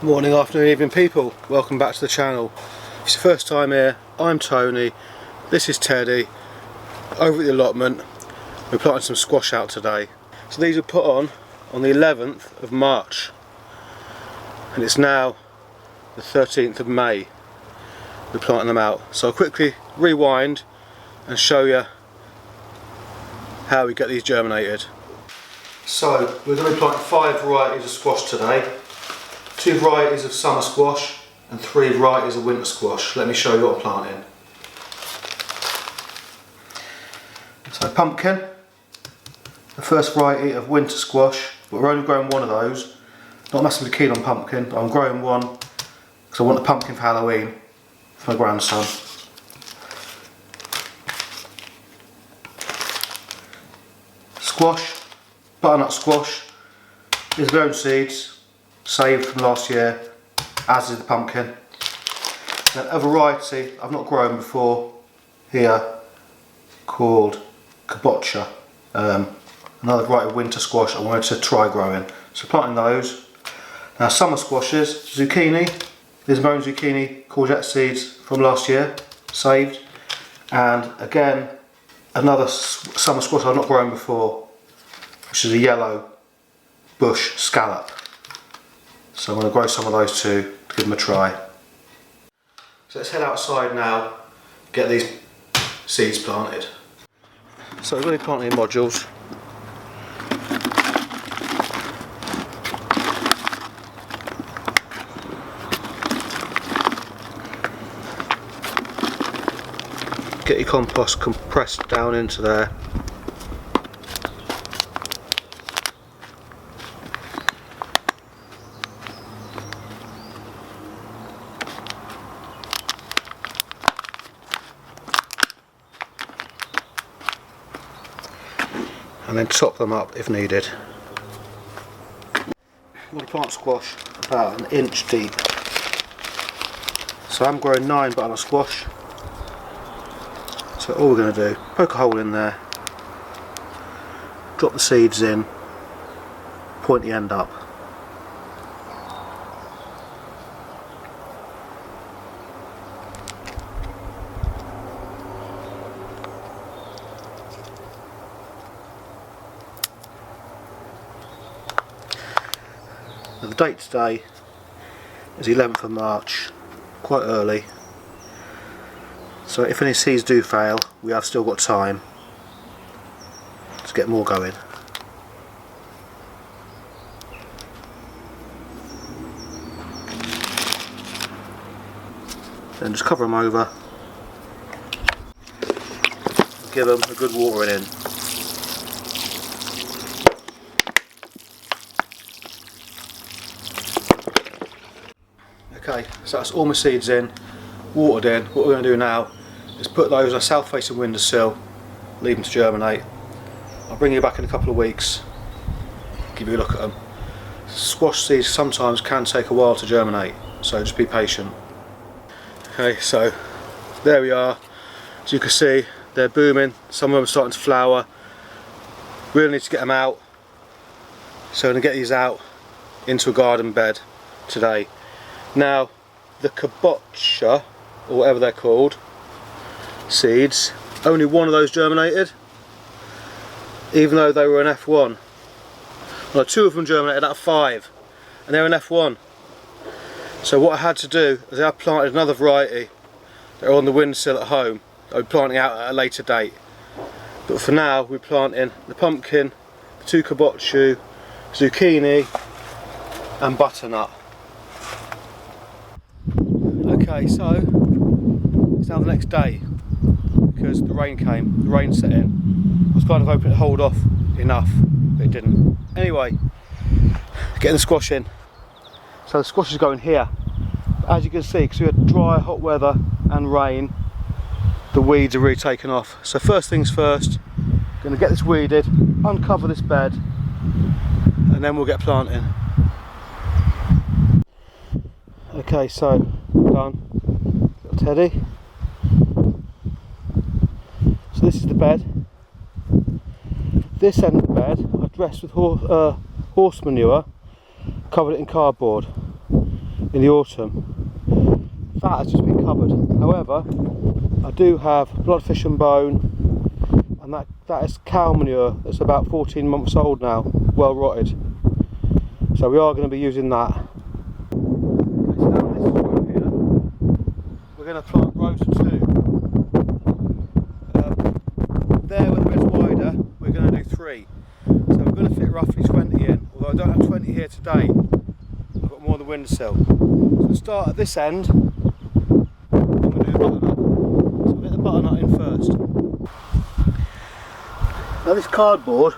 Morning, afternoon, evening people, welcome back to the channel. If it's your first time here, I'm Tony, this is Teddy. Over at the allotment, we're planting some squash out today. So these were put on the 11th of March and it's now the 13th of May. We're planting them out. So I'll quickly rewind and show you how we get these germinated. So we're going to be planting 5 varieties of squash today. 2 varieties of summer squash and 3 varieties of winter squash. Let me show you what I'm planting. So pumpkin, the first variety of winter squash, but we're only growing one of those. Not massively keen on pumpkin, but I'm growing one because I want a pumpkin for Halloween for my grandson. Squash, butternut squash, these are grown seeds. Saved from last year, as is the pumpkin. Then a variety I've not grown before here called kabocha. Another variety of winter squash I wanted to try growing. So planting those. Now summer squashes, zucchini. These are my own zucchini courgette seeds from last year, saved. And again, another summer squash I've not grown before, which is a yellow bush scallop. So I'm going to grow some of those too to give them a try. So let's head outside now, get these seeds planted. So we're going to be planting in modules. Get your compost compressed down into there. And then top them up if needed. I'm going to plant squash about 1 inch deep. So I'm growing 9 butternut squash. So all we're going to do, poke a hole in there, drop the seeds in, point the end up. Now the date today is the 11th of March, quite early, so if any seeds do fail we have still got time to get more going. Then just cover them over, give them a good watering in. Okay, so that's all my seeds in, watered in. What we're going to do now is put those on a south facing windowsill, leave them to germinate. I'll bring you back in a couple of weeks, give you a look at them. Squash seeds sometimes can take a while to germinate, so just be patient. Okay, so there we are. As you can see, they're booming, some of them are starting to flower. Really need to get them out, so I'm going to get these out into a garden bed today. Now the kabocha, or whatever they're called, seeds, only one of those germinated, even though they were an F1. Well, 2 of them germinated out of 5 and they're an F1. So what I had to do is I planted another variety that are on the windowsill at home. I'll be planting out at a later date, but for now we're planting the pumpkin, the 2 kabocha, zucchini and butternut. Okay, so it's now the next day because the rain set in. I was kind of hoping to hold off enough, but it didn't. Anyway, getting the squash in. So the squash is going here. But as you can see, because we had dry, hot weather and rain, the weeds are really taken off. So first things first, going to get this weeded, uncover this bed, and then we'll get planting. Okay, so done. Little Teddy. So this is the bed. This end of the bed I dressed with horse manure, covered it in cardboard. in the autumn. That has just been covered. However, I do have bloodfish and bone, and that is cow manure that's about 14 months old now, well rotted. So we are going to be using that. Okay, so now this row here, we're going to plant rows of 2. There where the bed's wider, we're going to do 3. So we're going to fit roughly 20 in, although I don't have 20 here today. I've got more on the windowsill. So we'll start at this end, and we'll do the butternut. So we'll get the butternut in first. Now this cardboard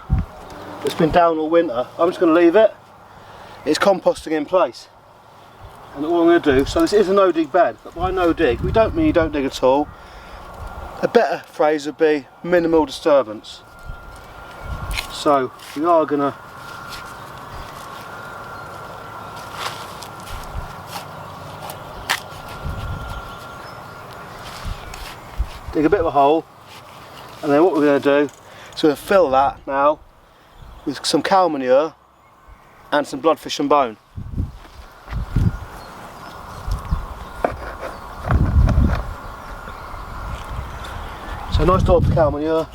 that's been down all winter, I'm just going to leave it. It's composting in place. And all I'm going to do, so this is a no-dig bed, but by no-dig, we don't mean you don't dig at all. A better phrase would be minimal disturbance. So we are going to dig a bit of a hole, and then what we're going to do is we're going to fill that now with some cow manure and some bloodfish and bone. So nice dollop of cow manure.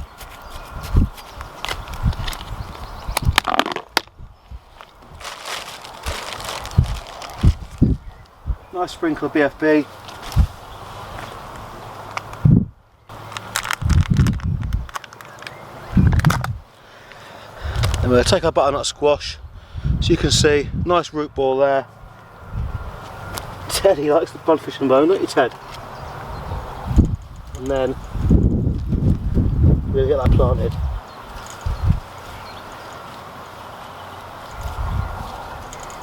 Nice sprinkle of BFB. And we're going to take our butternut squash. So you can see, nice root ball there. Teddy likes the bloodfish and bone, don't you, Ted? And then we're going to get that planted.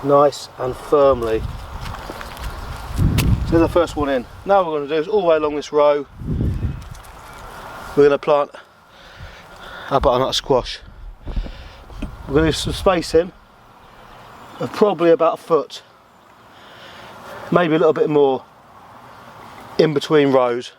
Nice and firmly. So there's the first one in. Now what we're going to do is all the way along this row, we're going to plant our butternut squash. We're going to do some spacing of probably about a foot, maybe a little bit more in between rows.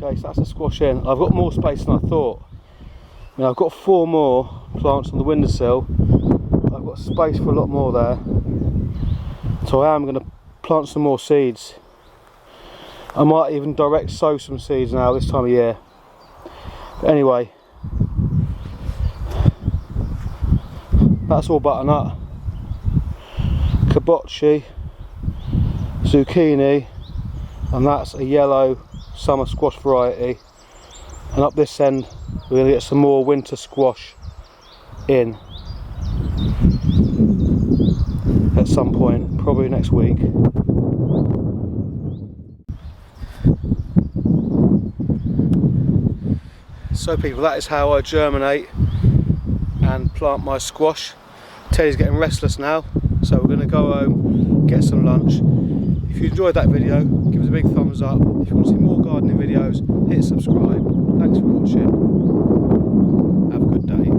Okay, so that's the squash in. I've got more space than I thought. I mean, I've got 4 more plants on the windowsill. I've got space for a lot more there. So I am going to plant some more seeds. I might even direct sow some seeds now this time of year. But anyway, that's all butternut, kabochi, zucchini, and that's a yellow summer squash variety. And up this end we're going to get some more winter squash in at some point, probably next week. So people, that is how I germinate and plant my squash. Teddy's getting restless now, so we're going to go home, get some lunch. If you enjoyed that video, give us a big thumbs up. If you want to see more gardening videos, hit subscribe. Thanks for watching. Have a good day.